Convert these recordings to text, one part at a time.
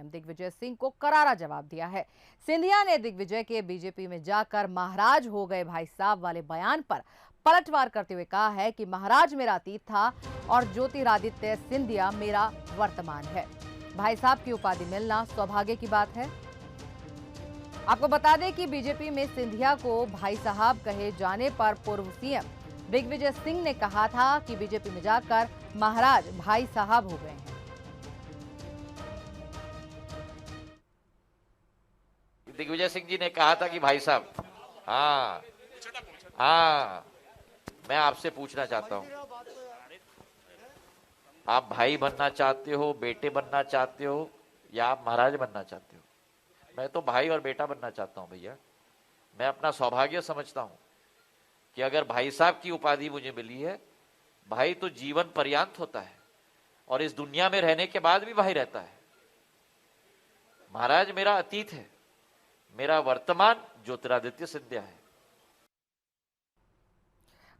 CM Digvijay Singh को करारा जवाब दिया है। सिंधिया ने दिग्विजय के बीजेपी में जाकर महाराज हो गए भाई साहब वाले बयान पर पलटवार करते हुए कहा है कि महाराज मेरा अतीत था और ज्योतिरादित्य सिंधिया मेरा वर्तमान है। भाई साहब की उपाधि मिलना सौभाग्य की बात है। आपको बता दें कि बीजेपी में सिंधिया को भाई साहब कहे जाने पर पूर्व सीएम दिग्विजय सिंह ने कहा था कि बीजेपी में जाकर महाराज भाई साहब हो गए हैं। दिग्विजय सिंह जी ने कहा था कि भाई साहब, हाँ, मैं आपसे पूछना चाहता हूं, आप भाई बनना चाहते हो, बेटे बनना चाहते हो, या आप महाराज बनना चाहते हो? मैं तो भाई और बेटा बनना चाहता हूं भैया। मैं अपना सौभाग्य समझता हूं कि अगर भाई साहब की उपाधि मुझे मिली है, भाई तो जीवन पर्यंत होता है और इस दुनिया में रहने के बाद भी भाई रहता है। महाराज मेरा अतीत है, मेरा वर्तमान ज्योतिरादित्य सिंधिया है।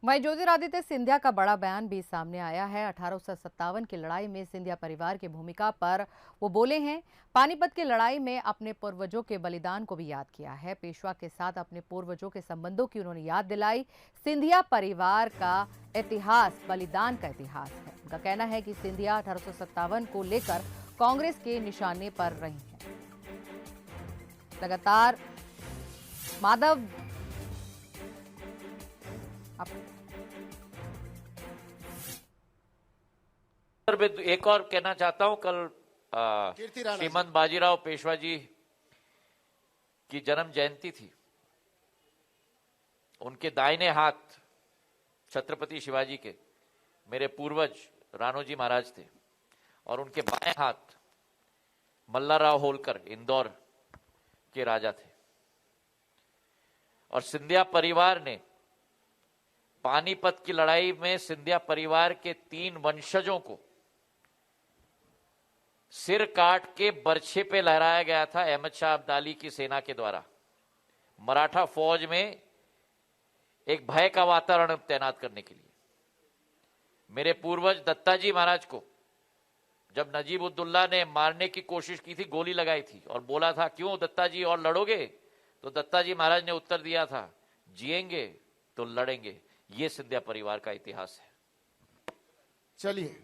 वहीं ज्योतिरादित्य सिंधिया का बड़ा बयान भी सामने आया है। 1857 की लड़ाई में सिंधिया परिवार की भूमिका पर वो बोले हैं। पानीपत की लड़ाई में अपने पूर्वजों के बलिदान को भी याद किया है। पेशवा के साथ अपने पूर्वजों के संबंधों की उन्होंने याद दिलाई। सिंधिया परिवार का इतिहास बलिदान का इतिहास है। उनका कहना है कि सिंधिया 1857 को लेकर कांग्रेस के निशाने पर रही हैं। लगातार माधव एक और कहना चाहता हूं, कल श्रीमंत बाजीराव पेशवा जी की जन्म जयंती थी। उनके दाहिने हाथ छत्रपति शिवाजी के मेरे पूर्वज राणोजी महाराज थे और उनके बाएं हाथ मल्लाराव होलकर इंदौर के राजा थे। और सिंधिया परिवार ने पानीपत की लड़ाई में सिंधिया परिवार के 3 वंशजों को सिर काट के बरछे पे लहराया गया था अहमद शाह अब्दाली की सेना के द्वारा। मराठा फौज में एक भय का वातावरण तैनात करने के लिए मेरे पूर्वज दत्ताजी महाराज को जब नजीब उद्दौला ने मारने की कोशिश की थी, गोली लगाई थी और बोला था क्यों दत्ताजी और लड़ोगे, तो दत्ताजी महाराज ने उत्तर दिया था जिएंगे तो लड़ेंगे। ये सिंधिया परिवार का इतिहास है। चलिए,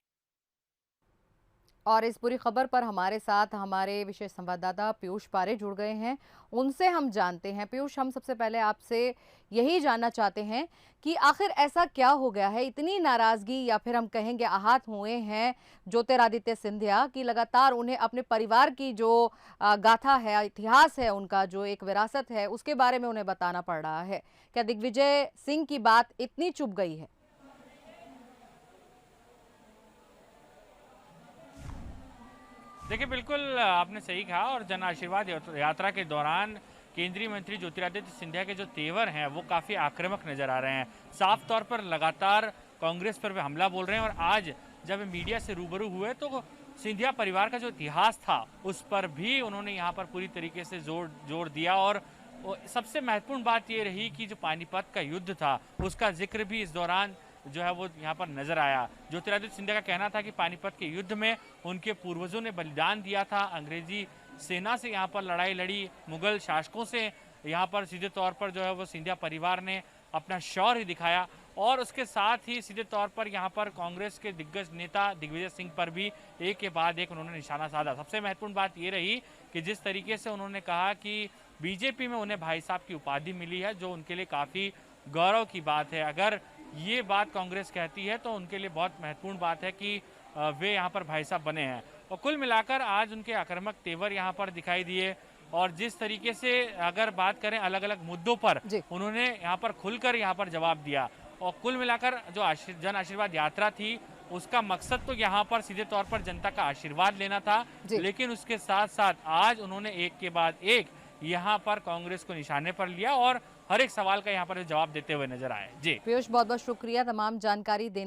और इस पूरी खबर पर हमारे साथ हमारे विशेष संवाददाता पीयूष पारे जुड़ गए हैं। उनसे हम जानते हैं। पीयूष, हम सबसे पहले आपसे यही जानना चाहते हैं कि आखिर ऐसा क्या हो गया है, इतनी नाराजगी या फिर हम कहेंगे आहत हुए हैं ज्योतिरादित्य सिंधिया की लगातार उन्हें अपने परिवार की जो गाथा है, इतिहास है, उनका जो एक विरासत है, उसके बारे में उन्हें बताना पड़ रहा है। क्या दिग्विजय सिंह की बात इतनी चुभ गई है? देखिए, बिल्कुल आपने सही कहा। और जन आशीर्वाद यात्रा के दौरान केंद्रीय मंत्री ज्योतिरादित्य सिंधिया के जो तेवर हैं वो काफ़ी आक्रामक नजर आ रहे हैं। साफ तौर पर लगातार कांग्रेस पर वे हमला बोल रहे हैं। और आज जब मीडिया से रूबरू हुए तो सिंधिया परिवार का जो इतिहास था उस पर भी उन्होंने यहाँ पर पूरी तरीके से जोर दिया। और सबसे महत्वपूर्ण बात ये रही कि जो पानीपत का युद्ध था उसका जिक्र भी इस दौरान जो है वो यहाँ पर नजर आया। ज्योतिरादित्य सिंधिया का कहना था कि पानीपत के युद्ध में उनके पूर्वजों ने बलिदान दिया था, अंग्रेजी सेना से यहाँ पर लड़ाई लड़ी, मुगल शासकों से यहाँ पर सीधे तौर पर जो है वो सिंधिया परिवार ने अपना शौर्य दिखाया। और उसके साथ ही सीधे तौर पर यहाँ पर कांग्रेस के दिग्गज नेता दिग्विजय सिंह पर भी एक के बाद एक उन्होंने निशाना साधा। सबसे महत्वपूर्ण बात ये रही कि जिस तरीके से उन्होंने कहा कि बीजेपी में उन्हें भाई साहब की उपाधि मिली है, जो उनके लिए काफ़ी गौरव की बात है। अगर ये बात कांग्रेस कहती है तो उनके लिए बहुत महत्वपूर्ण बात है कि वे यहाँ पर भाई साहब बने हैं। और कुल मिलाकर आज उनके आक्रामक तेवर यहाँ पर दिखाई दिए। और जिस तरीके से अगर बात करें अलग अलग मुद्दों पर उन्होंने यहाँ पर खुलकर यहाँ पर जवाब दिया। और कुल मिलाकर जो जन आशीर्वाद यात्रा थी उसका मकसद तो यहाँ पर सीधे तौर पर जनता का आशीर्वाद लेना था, लेकिन उसके साथ साथ आज उन्होंने एक के बाद एक यहाँ पर कांग्रेस को निशाने पर लिया और हर एक सवाल का यहाँ पर जवाब देते हुए नजर आए। जी पीयूष, बहुत बहुत शुक्रिया तमाम जानकारी देने